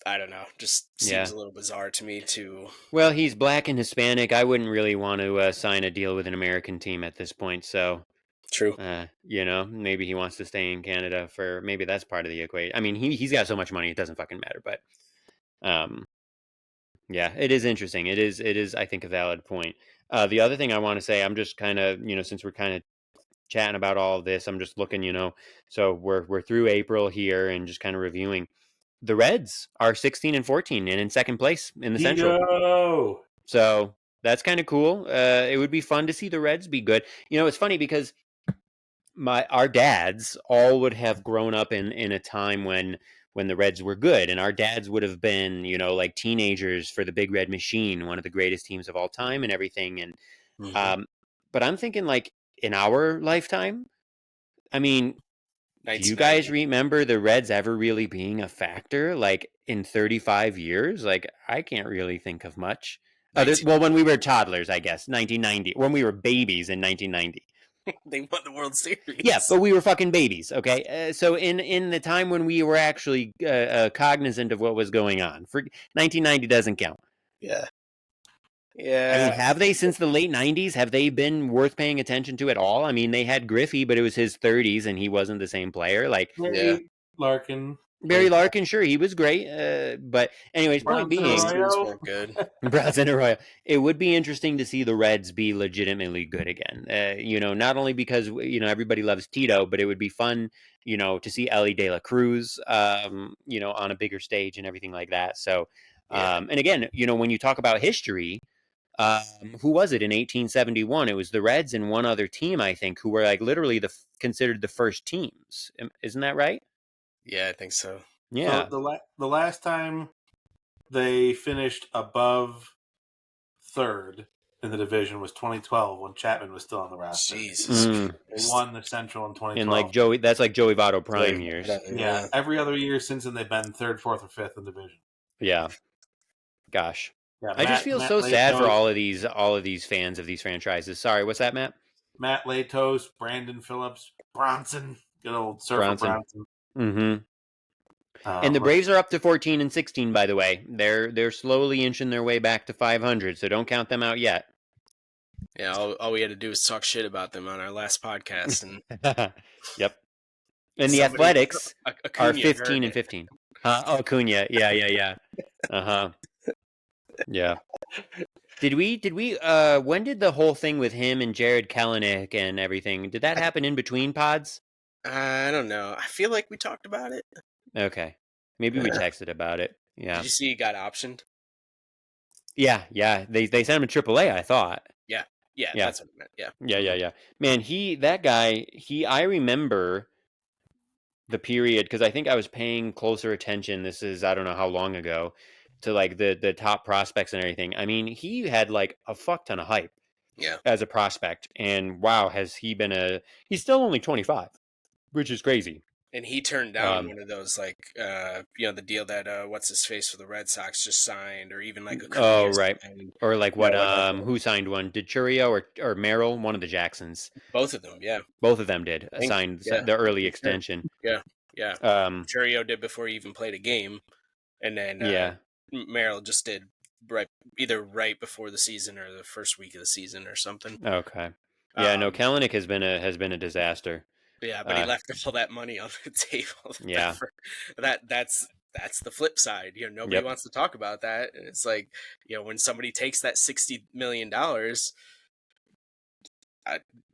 I don't know, just seems a little bizarre to me too. Well, he's black and Hispanic. I wouldn't really want to sign a deal with an American team at this point. So true. Maybe he wants to stay in Canada maybe that's part of the equation. I mean, he's got so much money, it doesn't fucking matter. But yeah, it is interesting. It is, I think, a valid point. The other thing I want to say, I'm just kind of, since we're kind of chatting about all of this, I'm just looking, so we're through April here and just kind of reviewing. The Reds are 16-14 and in second place in the Central. Yo! So that's kind of cool. It would be fun to see the Reds be good. It's funny because our dads all would have grown up in a time when the Reds were good, and our dads would have been, like teenagers for the Big Red Machine, one of the greatest teams of all time and everything. And Mm-hmm. but I'm thinking like in our lifetime, I mean, do you guys 1990. remember the Reds ever really being a factor? Like in 35 years? Like I can't really think of much. Well, when we were toddlers, I guess, 1990. When we were babies in 1990. They won the World Series. Yeah, but we were fucking babies, okay? So in the time when we were actually cognizant of what was going on, for 1990 doesn't count. Yeah. I Yeah. mean, have they since the late 90s? Have they been worth paying attention to at all? I mean, they had Griffey, but it was his 30s and he wasn't the same player. Like Barry Larkin. Barry Larkin, sure, he was great. But anyways, point Bronson being, Teams Arroyo. weren't good. Bronson Arroyo, it would be interesting to see the Reds be legitimately good again. Not only because everybody loves Tito, but it would be fun, to see Ellie De La Cruz, on a bigger stage and everything like that. So, and again, when you talk about history, who was it in 1871? It was the Reds and one other team, I think, who were like literally considered the first teams. Isn't that right? Yeah, I think so. Yeah. So the last time they finished above third in the division was 2012 when Chapman was still on the roster. Jesus Mm. They Christ. won the Central in 2012. And like that's like Joey Votto prime Joey years. Votto, Yeah, every other year since then they've been third, fourth, or fifth in division. Yeah. Gosh. Yeah, I just feel Matt so sad for Latos, all of these fans of these franchises. Sorry, what's that, Matt? Matt Latos, Brandon Phillips, Bronson, good old Surfer Bronson. Mm-hmm. And the Braves are up to 14 and 16, by the way. They're slowly inching their way back to 500, so don't count them out yet. Yeah, all we had to do was talk shit about them on our last podcast, and yep. And the Athletics are 15 and 15. Acuna, yeah. Uh-huh. Yeah. Did we when did the whole thing with him and Jared Kelenic and everything, did that happen in between pods? I don't know. I feel like we talked about it. Okay. Maybe we texted about it. Yeah. Did you see he got optioned? Yeah. They sent him to AAA, I thought. Yeah, that's what I meant. Yeah. Yeah. Man, I remember the period because I think I was paying closer attention. This is, I don't know how long ago, to like the top prospects and everything. I mean, he had like a fuck ton of hype. Yeah. As a prospect, and wow, he's still only 25, which is crazy. And he turned down one of those, like, the deal that what's his face for the Red Sox just signed, or even like a right, or like what who signed one? Did Churio or Merrill? One of the Jacksons. Both of them, yeah. Both of them did signed the early extension. Yeah. Churio did before he even played a game, and then Merrill just did either right before the season or the first week of the season or something. Okay. Yeah, no, Kelenic has been a disaster. Yeah, but he left all that money on the table. Yeah. That's the flip side. Nobody wants to talk about that. And it's like, when somebody takes that $60 million,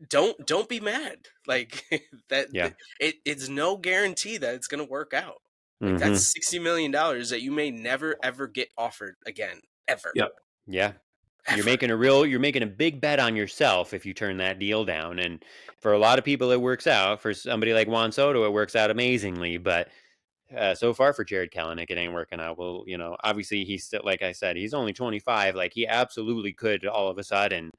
don't be mad. Like that. Yeah. It's no guarantee that it's going to work out. Like that's $60 million that you may never ever get offered again, ever. Yep. Yeah. You're making a big bet on yourself if you turn that deal down. And for a lot of people, it works out. For somebody like Juan Soto, it works out amazingly. But so far for Jared Kelenic, it ain't working out. Well, obviously he's still, like I said, he's only 25. Like he absolutely could all of a sudden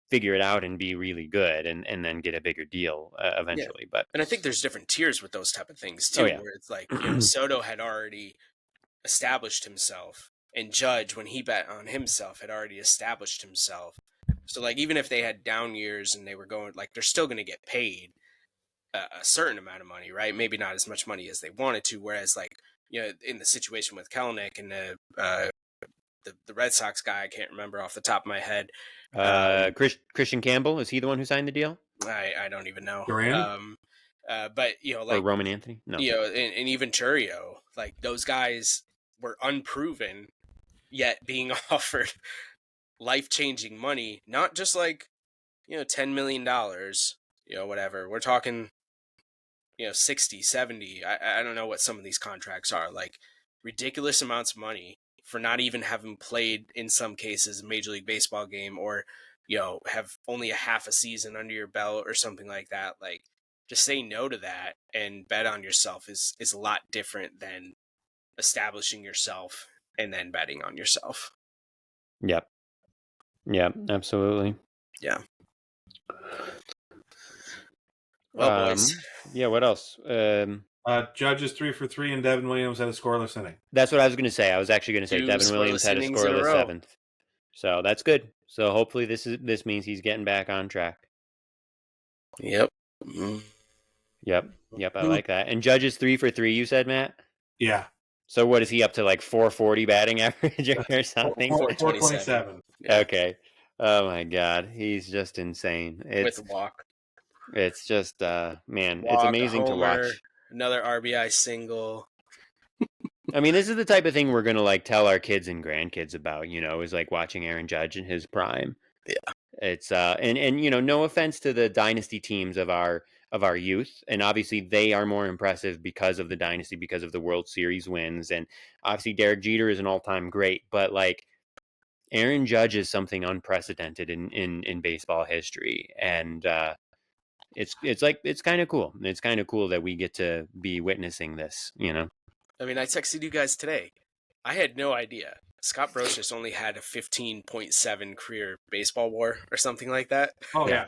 figure it out and be really good and then get a bigger deal eventually. Yeah. And I think there's different tiers with those type of things too, where it's like, Soto had already established himself. And Judge, when he bet on himself, had already established himself. So, like, even if they had down years and they were going, like, they're still going to get paid a certain amount of money, right? Maybe not as much money as they wanted to. Whereas, like, in the situation with Kelenic and the Red Sox guy, I can't remember off the top of my head. Christian Campbell, is he the one who signed the deal? I don't even know. Duran? But, like, or Roman Anthony? No. And even Churio, like, those guys were unproven, yet being offered life-changing money, not just like, $10 million, whatever. We're talking, 60, 70. I don't know what some of these contracts are, like ridiculous amounts of money for not even having played, in some cases, a Major League Baseball game, or, have only a half a season under your belt or something like that. Like, just say no to that and bet on yourself is a lot different than establishing yourself and then betting on yourself. Yep. Yep, absolutely. Yeah. Well, boys. Yeah, what else? Judge is 3 for 3, and Devin Williams had a scoreless inning. That's what I was going to say. I was actually going to say 2 Devin Williams scoreless had a innings in a scoreless row. 7th. So that's good. So hopefully this means he's getting back on track. Yep. Yep, I like that. And Judge is 3 for 3, you said, Matt? Yeah. So what is he up to, like 440 batting average or something? 427. Yeah. Okay. Oh my God, he's just insane. With a walk. It's just man, Walk, it's amazing to homer, watch. Another RBI single. I mean, this is the type of thing we're gonna like tell our kids and grandkids about. Is like watching Aaron Judge in his prime. Yeah. It's and no offense to the dynasty teams of our youth, and obviously they are more impressive because of the dynasty, because of the World Series wins, and obviously Derek Jeter is an all-time great, but like Aaron Judge is something unprecedented in baseball history, and it's kind of cool. It's kind of cool that we get to be witnessing this. I mean, I texted you guys today. I had no idea. Scott Brocious only had a 15.7 career baseball WAR or something like that. Oh yeah.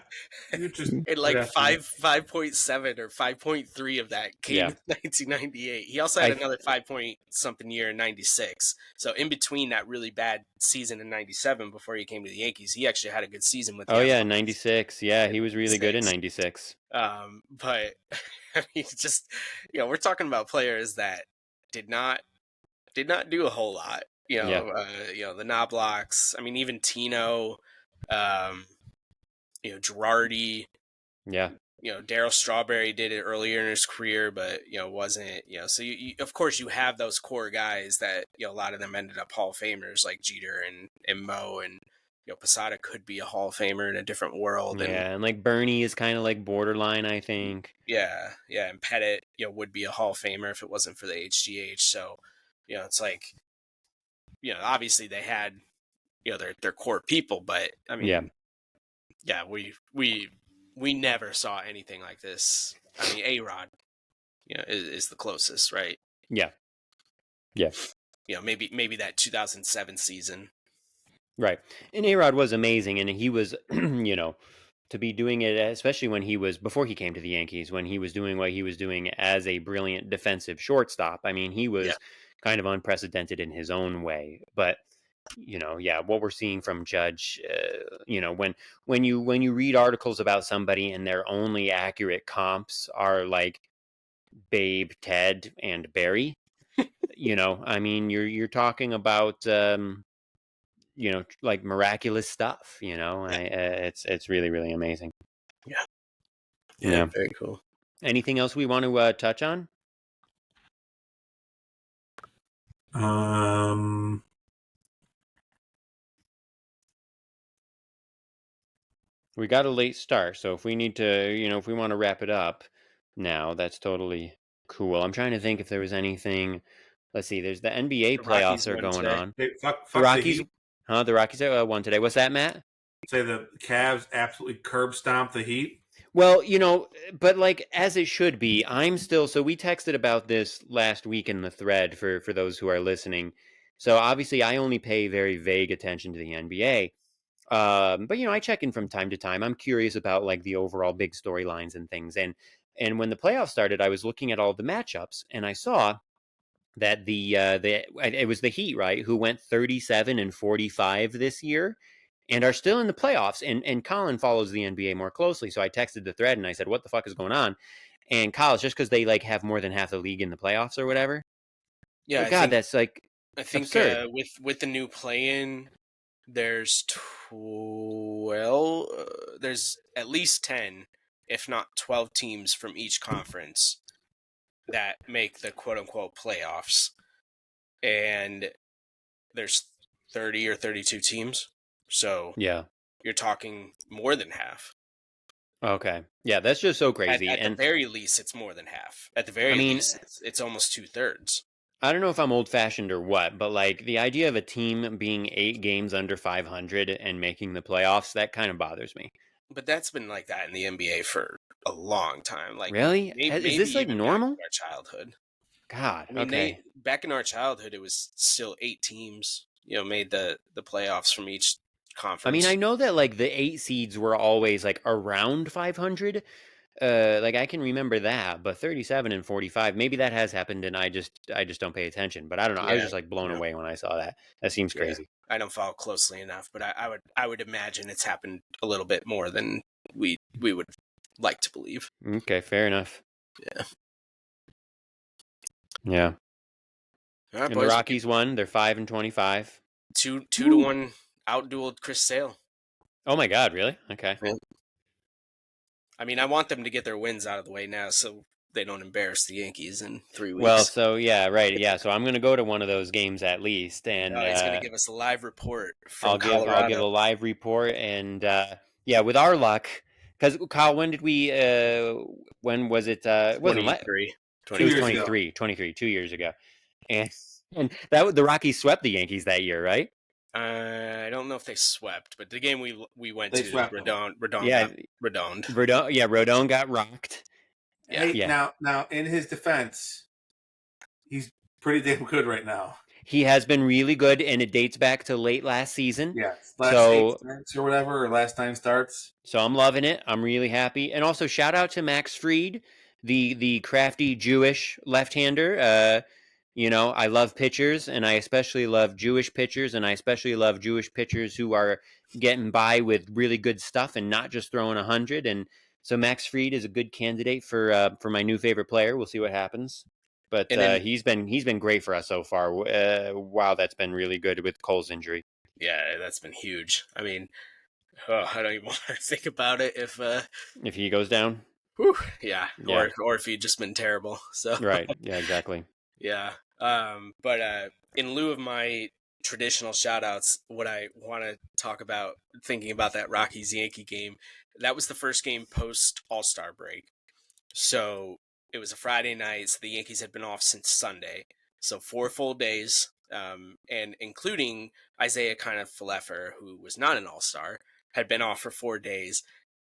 You just and like 5.7 or 5.3 of that came in 1998. He also had another 5 point something year in 96. So in between that really bad season in 97 before he came to the Yankees, he actually had a good season with the in 96. Yeah, he was really good in 96. But I mean, just we're talking about players that did not do a whole lot. The Knoblauchs. I mean, even Tino, Girardi. Yeah. Darryl Strawberry did it earlier in his career, but wasn't. So you of course you have those core guys that a lot of them ended up Hall of Famers, like Jeter and Mo, and Posada could be a Hall of Famer in a different world. Yeah, and like Bernie is kind of like borderline, I think. Yeah, and Pettit, would be a Hall of Famer if it wasn't for the HGH. So, it's like, obviously they had, their core people, but I mean, yeah, we never saw anything like this. I mean, A-Rod, is the closest, right? Yeah. Maybe that 2007 season. Right, and A-Rod was amazing, and he was, to be doing it, especially when he was, before he came to the Yankees, when he was doing what he was doing as a brilliant defensive shortstop. I mean, he was kind of unprecedented in his own way. But, what we're seeing from Judge, when you read articles about somebody and their only accurate comps are like Babe, Ted, and Barry, I mean, you're talking about, like miraculous stuff, it's really, really amazing. Yeah, very cool. Anything else we want to touch on? We got a late start, so if we need to, if we want to wrap it up now, that's totally cool. I'm trying to think if there was anything. Let's see. There's the NBA playoffs are going on. Hey, fuck the Rockies, the the Rockies won today. What's that, Matt? Say the Cavs absolutely curb stomped the Heat. Well, but like as it should be, I'm still. So we texted about this last week in the thread for those who are listening. So obviously, I only pay very vague attention to the NBA. But I check in from time to time. I'm curious about like the overall big storylines and things. And when the playoffs started, I was looking at all the matchups, and I saw that it was the Heat, right, who went 37-45 this year and are still in the playoffs. And Colin follows the NBA more closely, so I texted the thread and I said, "What the fuck is going on?" And Kyle's just because they like have more than half the league in the playoffs or whatever. Yeah, but that's like I think absurd. With the new play-in, there's 12. There's at least 10, if not 12 teams from each conference that make the quote-unquote playoffs, and there's 30 or 32 teams. So Yeah. you're talking more than half. Okay. Yeah, that's just so crazy. At the And very least, it's more than half. At the I very mean, least, it's almost 2/3. I don't know if I'm old fashioned or what, but like the idea of a team being 8 games under 500 and making the playoffs, that kind of bothers me. But that's been like that in the NBA for a long time. Like Really? Is maybe this like even back normal? in our childhood. God. I mean, they Okay. back in our childhood, it was still 8 teams. Made the playoffs from each I mean, I conference. know that like the 8 seeds were always like around 500. Like I can remember that, but 37 and 45, maybe that has happened and I just don't pay attention. But I don't know. I was Yeah, just like blown yeah, away when I saw that. That seems yeah. crazy. I don't follow closely enough, but I would imagine it's happened a little bit more than we would like to believe. Okay, fair enough. Yeah. Yeah. All right, And the boys. Rockies won. They're 5-25. Two to one outdueled Chris Sale. Oh my God, really? Okay. Yeah. I mean, I want them to get their wins out of the way now, so they don't embarrass the Yankees in 3 Well, weeks. so yeah, right. Yeah, so I'm going to go to one of those games at least, and He's going to give us a live report from I'll give Colorado. a live report, and yeah, with our luck, because Kyle, when was it? It wasn't 23. it was 2 years ago. 23, 2 years ago, and the Rockies swept the Yankees that year, right? I don't know if they swept, but the game we went They to, swept them. Rodon Yeah, got Rodoned. Rodon got rocked. Yeah. Hey, Yeah. now in his defense, he's pretty damn good right now. He has been really good, and it dates back to late last season. Yes, last So 8 starts or whatever, or last 9 starts. So I'm loving it. I'm really happy. And also shout out to Max Fried, the crafty Jewish left-hander. I love pitchers, and I especially love Jewish pitchers, and I especially love Jewish pitchers who are getting by with really good stuff and not just throwing 100. And so Max Fried is a good candidate for my new favorite player. We'll see what happens. But And then he's been great for us so far. Wow, that's been really good with Cole's injury. yeah, that's been huge. I mean, I don't even want to think about it if If he goes down, yeah, yeah, or if he'd just been terrible. So right, yeah, exactly. yeah. But in lieu of my traditional shout outs, what I want to talk about, thinking about that Rockies Yankee game, that was the first game post All-Star break. So it was a Friday night, so the Yankees had been off since Sunday. So 4 full days, and including Isaiah Pfleffer, who was not an All-Star, had been off for 4 days.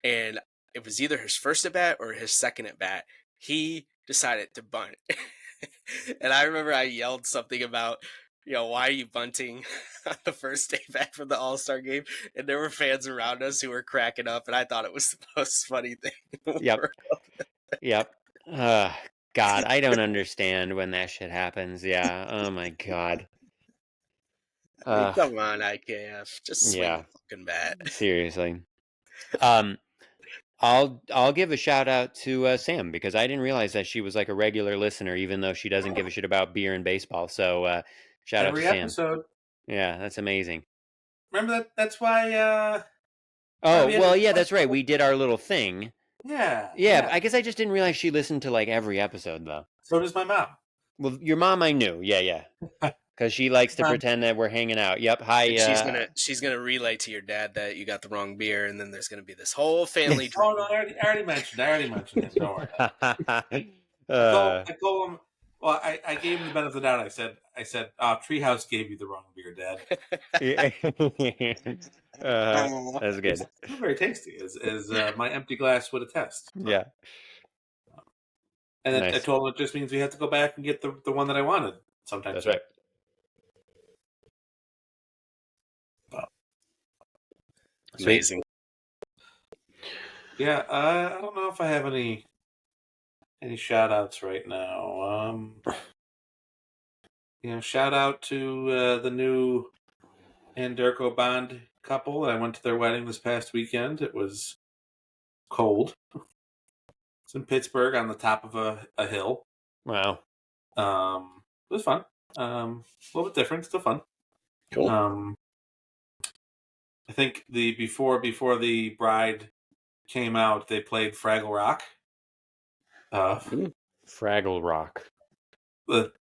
And it was either his first at bat or his second at bat. He decided to bunt. And I remember I yelled something about, why are you bunting on the first day back from the All-Star game? And there were fans around us who were cracking up, and I thought it was the most funny thing in the Yep. world. Yep. God, I don't understand when that shit happens. Yeah. Oh my God. I mean, come on, IKF. Just swing Yeah. the fucking bat. Seriously. I'll give a shout out to Sam because I didn't realize that she was like a regular listener, even though she doesn't give a shit about beer and baseball. So shout out to Every Sam. episode. Yeah, that's amazing. Remember that? That's why. Oh, we had well, to- yeah, that's right. We did our little thing. Yeah. Yeah, I guess I just didn't realize she listened to like every episode though. So does my mom. Well, your mom I knew. Yeah. Because she likes to Mom. pretend that we're hanging out. Yep. Hi. And she's gonna relay to your dad that you got the wrong beer, and then there's gonna be this whole family Oh drama. no, I already mentioned. Him. Don't worry. uh, I told him. Well, I gave him the benefit of the doubt. I said, Treehouse gave you the wrong beer, Dad. that's good. It's not very tasty, as my empty glass would attest. So. Yeah. And Nice. I told him it just means we have to go back and get the one that I wanted sometime. That's soon. right. Amazing. Yeah, I don't know if I have any shout outs right now. Shout out to the new Anderko Bond couple. I went to their wedding this past weekend. It was cold. It's in Pittsburgh on the top of a hill. Wow. It was fun. A little bit different, still fun. Cool. I think before the bride came out, they played Fraggle Rock. Fraggle Rock. The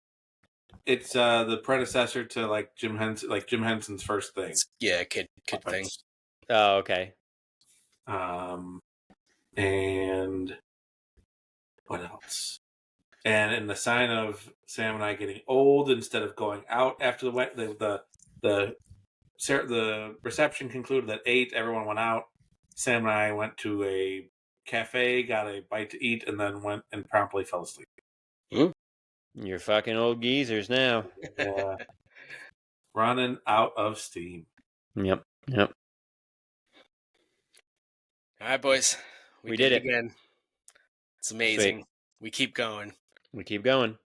It's the predecessor to like Jim Henson's first thing. Kid thing. Oh, okay. And what else? And in the sign of Sam and I getting old, instead of going out after the reception concluded at 8. Everyone went out. Sam and I went to a cafe, got a bite to eat, and then went and promptly fell asleep. You're fucking old geezers now. Yeah. Running out of steam. Yep. All right, boys. We did it again. It's amazing. Sweet. We keep going.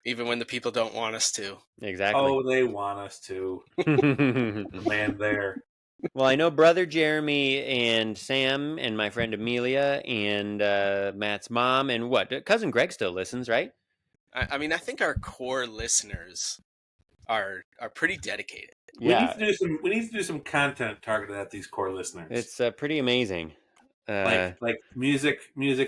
Even when the people don't want us to. Exactly. Oh, they want us to. Man there. Well, I know brother Jeremy and Sam and my friend Amelia and Matt's mom and cousin Greg still listens, right? I mean, I think our core listeners are pretty dedicated. Yeah. We need to do some content targeted at these core listeners. It's pretty amazing. Like music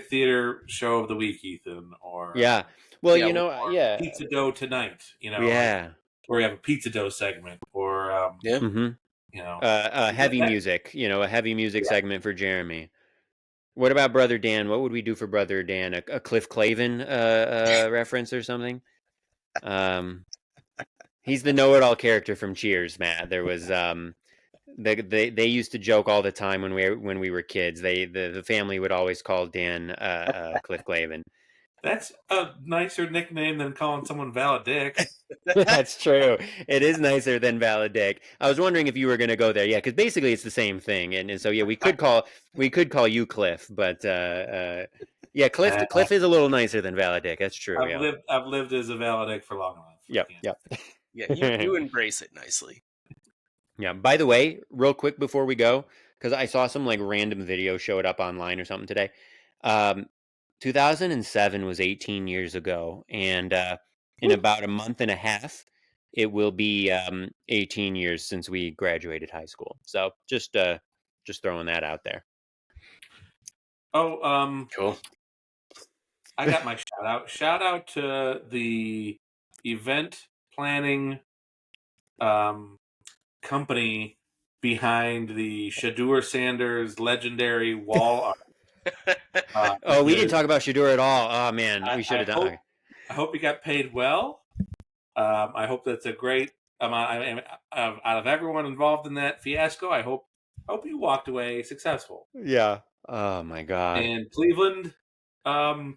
theater show of the week, Ethan, or yeah. Well, yeah, pizza dough tonight, yeah, or we have a pizza dough segment, or heavy music, a heavy music segment for Jeremy. What about Brother Dan? What would we do for Brother Dan? A Cliff Clavin reference or something? He's the know-it-all character from Cheers, Matt. There was they used to joke all the time when we were kids. The family would always call Dan Cliff Clavin. That's a nicer nickname than calling someone Valid Dick. That's true. It is nicer than Valid Dick. I was wondering if you were going to go there. Yeah, because basically it's the same thing. And so yeah, we could call you Cliff, but yeah, Cliff is a little nicer than Valid Dick. That's true. I've lived as a Valid Dick for long enough. Yep. Yeah, you embrace it nicely. Yeah. By the way, real quick before we go, because I saw some like random video showed up online or something today. 2007 was 18 years ago, and in about a month and a half, it will be 18 years since we graduated high school. So just throwing that out there. Oh, cool. I got my shout out. Shout out to the event planning company behind the Shadur Sanders legendary wall art. We didn't talk about Shadur at all. Oh man, we should have done. I hope he got paid well. I hope that's a great amount. Out of everyone involved in that fiasco, I hope you walked away successful. Yeah. Oh my God. And Cleveland, to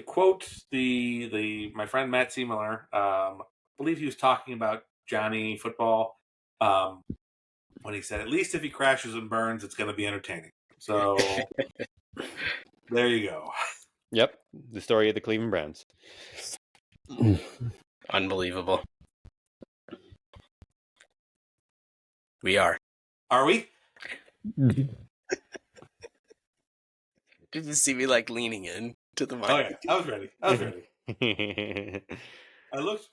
quote my friend Matt Seemiller, I believe he was talking about Johnny football when he said, "At least if he crashes and burns, it's going to be entertaining." So there you go. Yep, the story of the Cleveland Browns. Unbelievable. We are. Are we? Did you see me like leaning in to the mic? Oh yeah, I was ready. I looked